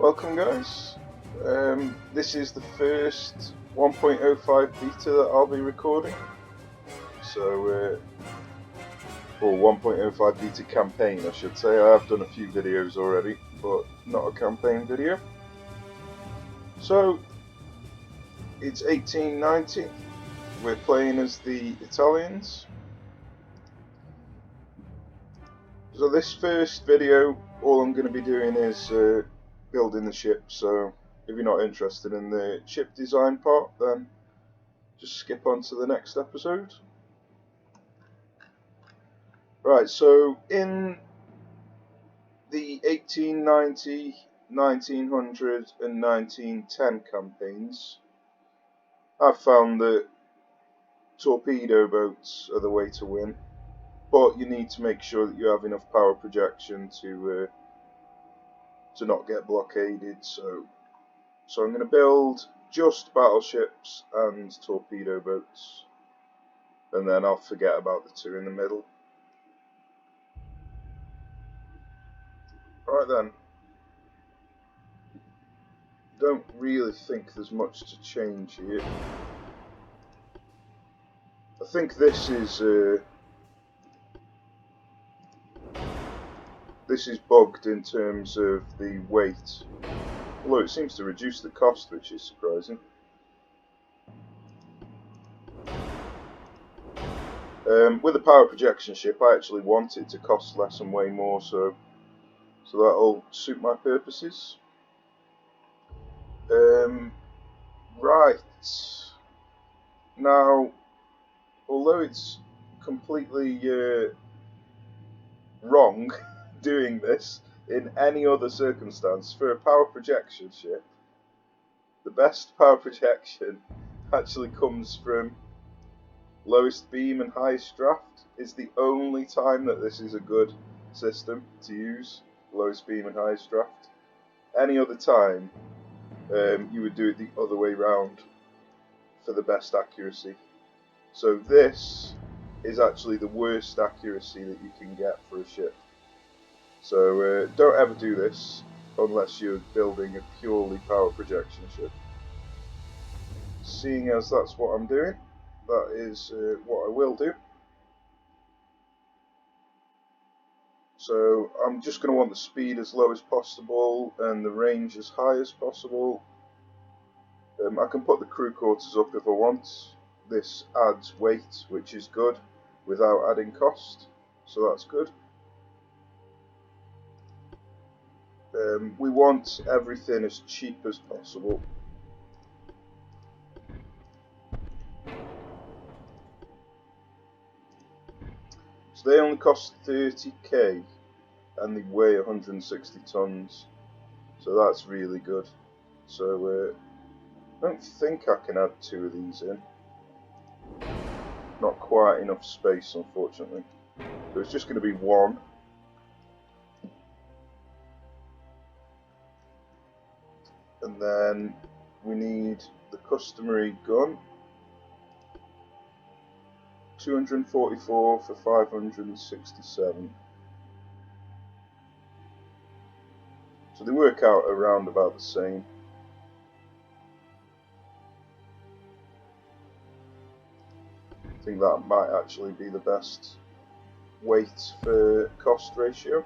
Welcome guys, this is the first 1.05 beta that I'll be recording, or 1.05 beta campaign I should say. I have done a few videos already, but not a campaign video. So, it's 1890, we're playing as the Italians. So this first video, all I'm going to be doing is building the ship, so if you're not interested in the ship design part, then just skip on to the next episode. Right, so in the 1890, 1900 and 1910 campaigns, I've found that torpedo boats are the way to win, but you need to make sure that you have enough power projection to not get blockaded. So I'm going to build just battleships and torpedo boats, and then I'll forget about the two in the middle. Right then, don't really think there's much to change here. I think this is bugged in terms of the weight, although it seems to reduce the cost, which is surprising. With a power projection ship, I actually want it to cost less and weigh more, so that'll suit my purposes. Right, now, although it's completely wrong doing this in any other circumstance, for a power projection ship, the best power projection actually comes from lowest beam and highest draft. Is the only time that this is a good system to use, lowest beam and highest draft. Any other time, you would do it the other way round for the best accuracy. So this is actually the worst accuracy that you can get for a ship. So don't ever do this unless you're building a purely power projection ship. Seeing as that's what I'm doing, that is what I will do. So I'm just going to want the speed as low as possible and the range as high as possible. I can put the crew quarters up if I want. This adds weight, which is good, without adding cost, so that's good. We want everything as cheap as possible. So they only cost 30k and they weigh 160 tons, so that's really good. So I don't think I can add two of these in. Not quite enough space, unfortunately. So it's just going to be one. And then we need the customary gun. 244 for 567. So they work out around about the same. I think that might actually be the best weight for cost ratio.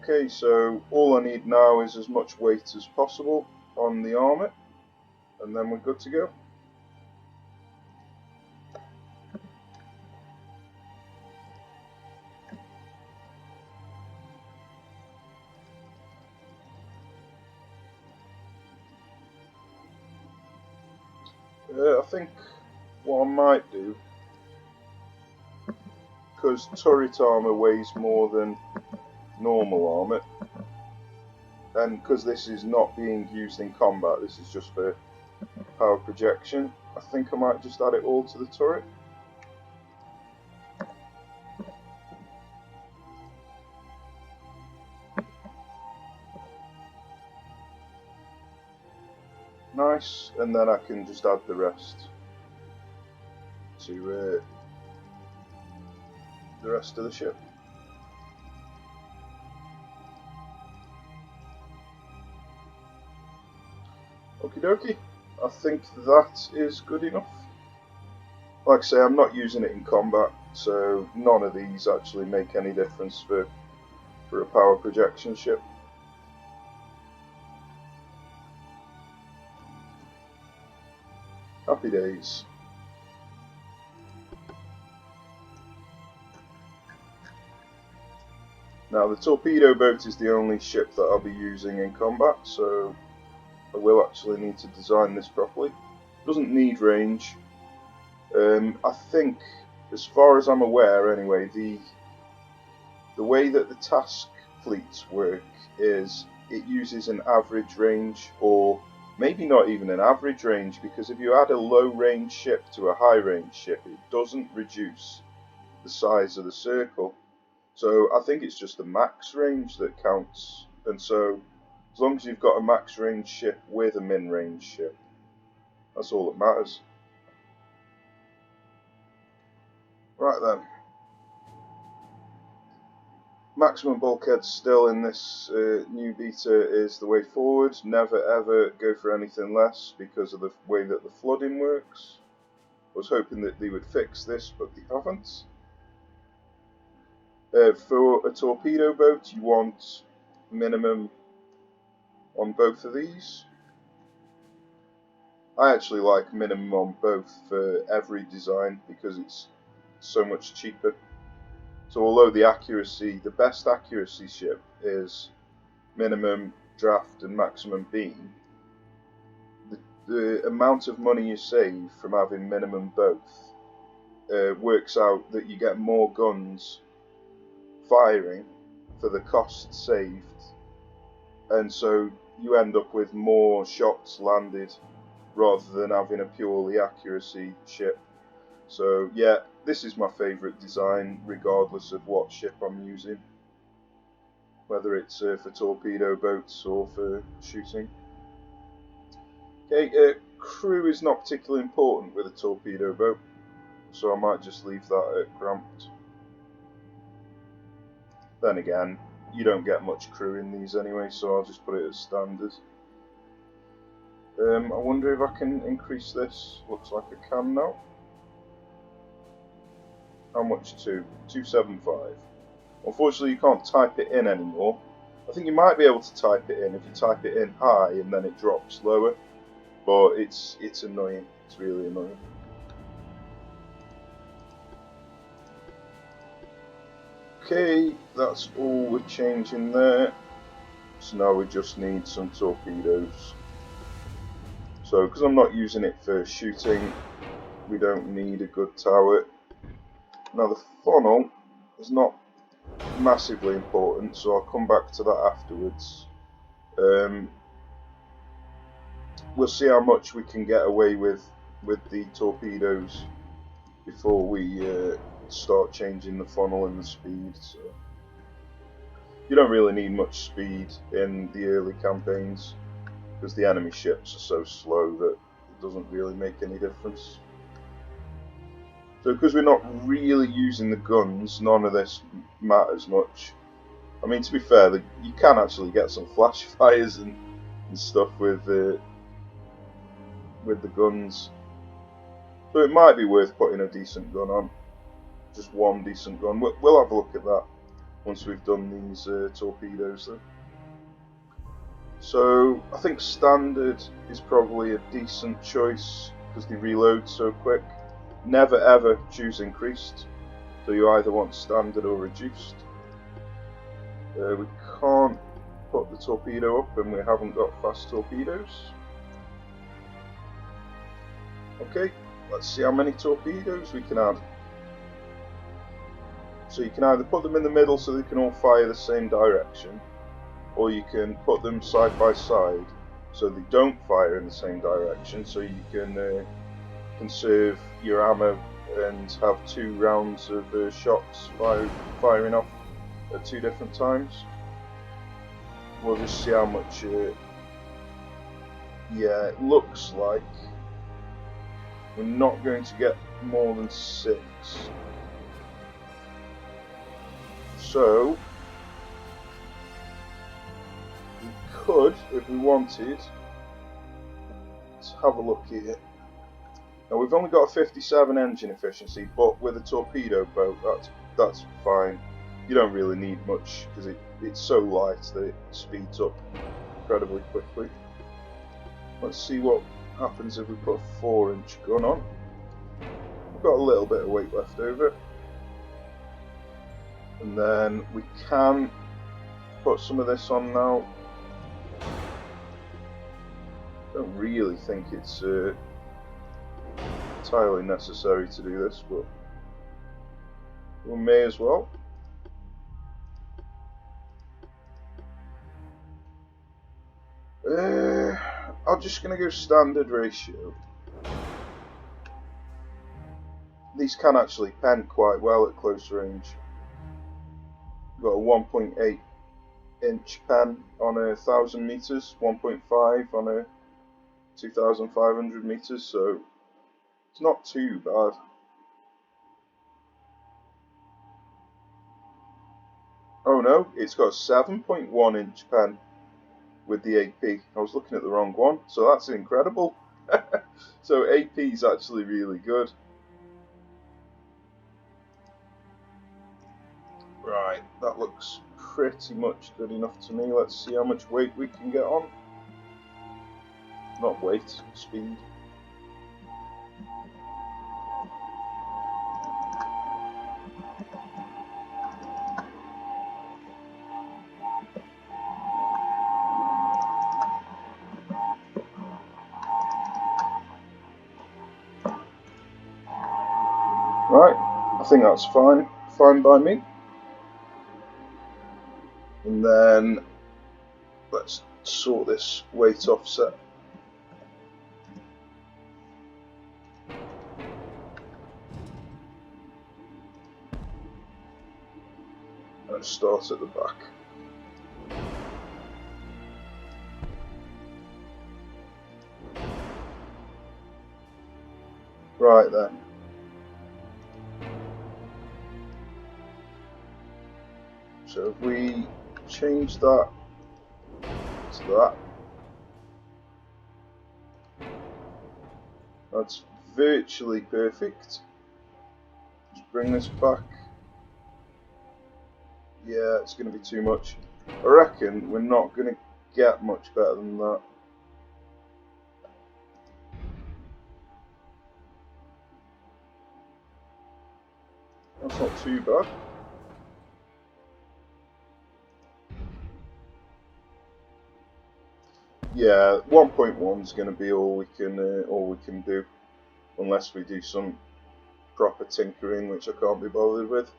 Okay, so all I need now is as much weight as possible on the armour, and then we're good to go. I think what I might do, because turret armour weighs more than normal armour, and because this is not being used in combat, this is just for power projection, I think I might just add it all to the turret. nice, and then I can just add the rest to the rest of the ship. Okie dokie, I think that is good enough. Like I say, I'm not using it in combat, so none of these actually make any difference for a power projection ship. Happy days. Now the torpedo boat is the only ship that I'll be using in combat, so I will actually need to design this properly. Doesn't need range. I think, as far as I'm aware anyway, the way that the task fleets work is it uses an average range, or maybe not even an average range, because if you add a low range ship to a high range ship, it doesn't reduce the size of the circle. So I think it's just the max range that counts, and so as long as you've got a max range ship with a min range ship, that's all that matters. Right then. Maximum bulkhead still in this new beta is the way forward. Never ever go for anything less because of the way that the flooding works. I was hoping that they would fix this, but they haven't. For a torpedo boat, you want minimum on both of these. I actually like minimum on both for every design because it's so much cheaper. So although the best accuracy ship is minimum draft and maximum beam, the amount of money you save from having minimum both works out that you get more guns firing for the cost saved, and so you end up with more shots landed rather than having a purely accuracy ship. So yeah, this is my favourite design regardless of what ship I'm using, whether it's for torpedo boats or for shooting. Okay, crew is not particularly important with a torpedo boat, so I might just leave that at cramped. Then again, you don't get much crew in these anyway, so I'll just put it as standard. I wonder if I can increase this. Looks like I can now. How much to? 275. Unfortunately, you can't type it in anymore. I think you might be able to type it in if you type it in high and then it drops lower, but it's annoying. It's really annoying. Okay, that's all we're changing there. So now we just need some torpedoes. So, because I'm not using it for shooting, we don't need a good tower. Now the funnel is not massively important, so I'll come back to that afterwards. We'll see how much we can get away with the torpedoes before we start changing the funnel and the speed. So you don't really need much speed in the early campaigns because the enemy ships are so slow that it doesn't really make any difference. So because we're not really using the guns, none of this matters much. I mean, to be fair, you can actually get some flash fires and stuff with the guns. So it might be worth putting a decent gun on. Just one decent gun. We'll have a look at that once we've done these torpedoes though. So I think standard is probably a decent choice because they reload so quick. Never ever choose increased, so you either want standard or reduced. We can't put the torpedo up and we haven't got fast torpedoes. Okay, let's see how many torpedoes we can add. So you can either put them in the middle so they can all fire the same direction, or you can put them side by side so they don't fire in the same direction, so you can conserve your ammo and have 2 rounds of shots firing off at 2 different times. We'll just see how much Yeah, it looks like we're not going to get more than 6. So we could, if we wanted, let's have a look here. Now we've only got a 57 engine efficiency, but with a torpedo boat, that's fine. You don't really need much because it's so light that it speeds up incredibly quickly. Let's see what happens if we put a 4-inch gun on. We've got a little bit of weight left over. And then we can put some of this on now. Don't really think it's entirely necessary to do this, but we may as well. I'm just going to go standard ratio. These can actually pen quite well at close range. Got a 1.8 inch pen on 1,000 meters, 1.5 on a 2,500 meters, so it's not too bad. Oh no, it's got a 7.1 inch pen with the AP. I was looking at the wrong one, so that's incredible. So AP is actually really good. Right, that looks pretty much good enough to me. Let's see how much weight we can get on. Not weight, speed. Right, I think that's fine by me. And then let's sort this weight offset. And start at the back. Right then. So if we change that to that, that's virtually perfect. Just bring this back. Yeah, it's going to be too much. I reckon we're not going to get much better than that. That's not too bad. Yeah, 1.1 is going to be all we can do, unless we do some proper tinkering, which I can't be bothered with.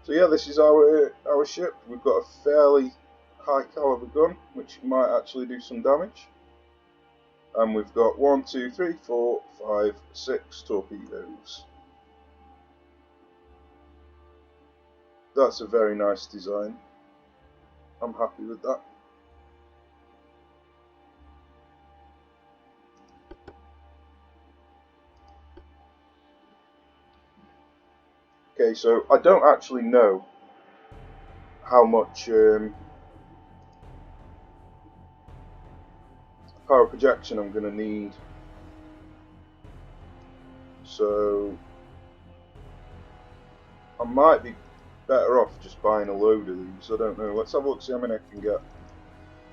So yeah, this is our ship. We've got a fairly high caliber gun, which might actually do some damage. And we've got 1, 2, 3, 4, 5, 6 torpedoes. That's a very nice design. I'm happy with that. Okay, so I don't actually know how much power projection I'm going to need. So I might be better off just buying a load of these. I don't know. Let's have a look, see how many I can get.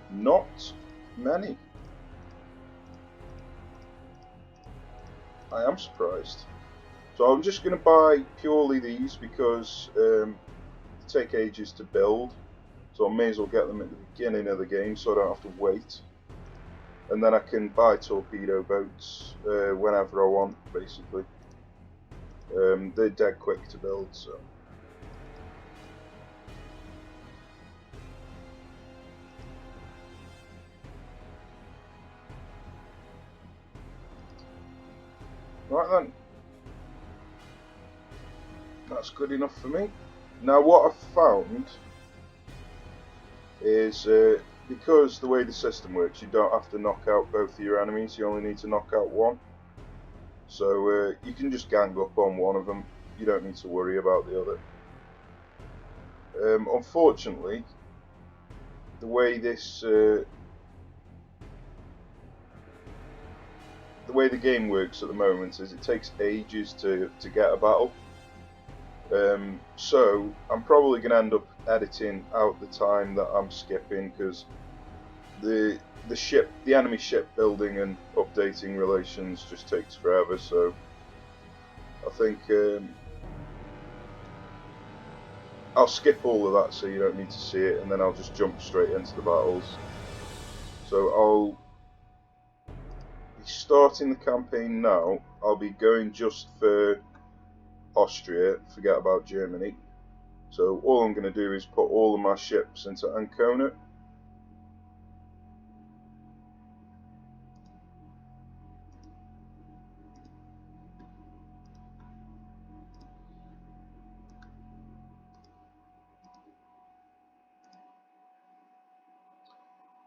Not many. I am surprised. So I'm just going to buy purely these because they take ages to build. So I may as well get them at the beginning of the game so I don't have to wait. And then I can buy torpedo boats whenever I want, basically. They're dead quick to build, so. Right then. That's good enough for me. Now what I've found is because the way the system works, you don't have to knock out both of your enemies, you only need to knock out one. So you can just gang up on one of them, you don't need to worry about the other. Unfortunately, the way this the way the game works at the moment is it takes ages to get a battle. So I'm probably going to end up editing out the time that I'm skipping, because the enemy ship building and updating relations just takes forever. So I think I'll skip all of that so you don't need to see it, and then I'll just jump straight into the battles. So I'll be starting the campaign now. I'll be going just for Austria, forget about Germany. So all I'm going to do is put all of my ships into Ancona.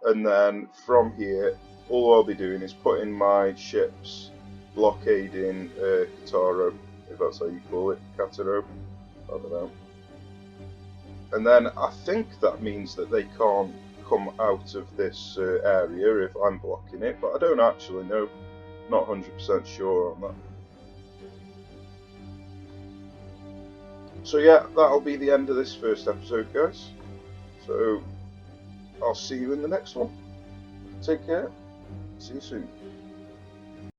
And then from here, all I'll be doing is putting my ships blockading Kataro, if that's how you call it, Kataro, I don't know. And then I think that means that they can't come out of this area if I'm blocking it, but I don't actually know, not 100% sure on that. So yeah, that'll be the end of this first episode, guys. So I'll see you in the next one. Take care. See you soon.